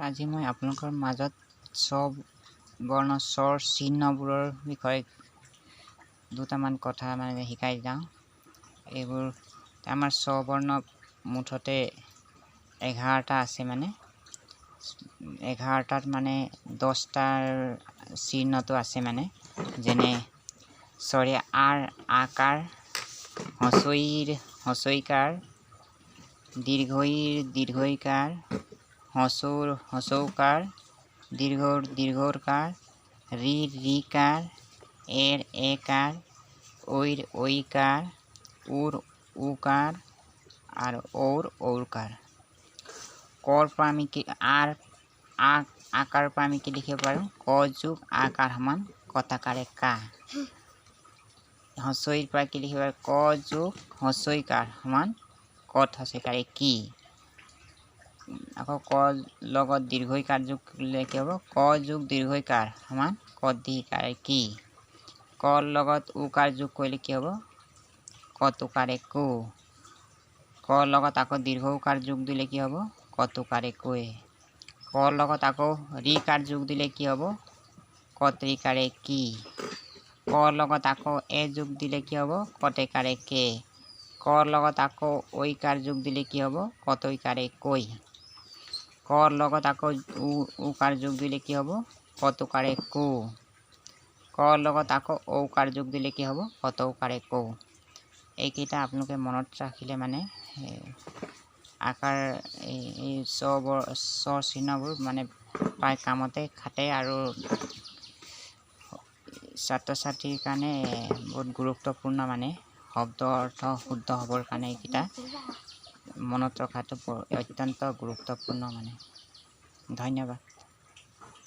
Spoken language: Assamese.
আজি মই আপোনালোকৰ মাজত বৰ্ণ স্বৰ চিহ্নবোৰৰ বিষয়ে দুটামান কথা শিকাই যাওঁ। এইবোৰ আমাৰ স্ববৰ্ণ মুঠতে 11টা আছে। 11টাত 10টাৰ চিহ্নটো আছে যেনে স্বৰে আৰ আকাৰ, হস্ৰইৰ হস্ৰইকাৰ, দীৰ্ঘইৰ দীৰ্ঘইকাৰ, হস্ৰৰ হস্ৰৌকাৰ, দীৰ্ঘৰ দীৰ্ঘৰকাৰ, ৰিৰ ৰিকাৰ, এৰ একাৰ, ঐৰ ঐকাৰ, উৰ উকাৰ আৰু ঔৰ ঔৰকাৰ। কৰ পৰা আমি আকাৰৰ পৰা আমি কি লিখিব পাৰোঁ? ক যোগ আকাৰ সমান কটাকাৰে কা। হস্ৰইৰ পৰা কি লিখিব পাৰোঁ? ক যোগ হস্ৰইকাৰ সমান কত হস্ৰইকাৰে কি। আকৌ ক লগত দীৰ্ঘইকাৰ যোগ কৰিলে কি হ'ব? ক যোগ দীৰ্ঘইকাৰ সমান কত দীৰ্ঘইকাৰে কি। কৰ লগত উকাৰ যোগ কৰিলে কি হ'ব? কত উকাৰে কু। কৰ লগত আকৌ দীৰ্ঘ উকাৰ যোগ দিলে কি হ'ব? কত উকাৰে কয়ে। কৰ লগত আকৌ ৰিকাৰ যোগ দিলে কি হ'ব? কত ৰিকাৰে কি। কৰ লগত আকৌ এ যোগ দিলে কি হ'ব? কত একাৰে কে। কৰ লগত আকৌ ঐকাৰ যোগ দিলে কি হ'ব? কত ঐকাৰে কৈ। কৰ লগত আকৌ উকাৰ যোগ দিলে কি হ'ব? কত উকাৰে কু। কৰ লগত আকৌ ঔকাৰ যোগ দিলে কি হ'ব? কত ঔকাৰে কৌ। এইকেইটা আপোনালোকে মনত ৰাখিলে আকাৰ এই স্বৰ চিহ্নবোৰ প্ৰায় কামতে খাটে আৰু ছাত্ৰ ছাত্ৰীৰ কাৰণে বহুত গুৰুত্বপূৰ্ণ। শব্দ অৰ্থ শুদ্ধ হ'বৰ কাৰণে এইকেইটা মনত ৰখাটো অত্যন্ত গুৰুত্বপূৰ্ণ। ধন্যবাদ।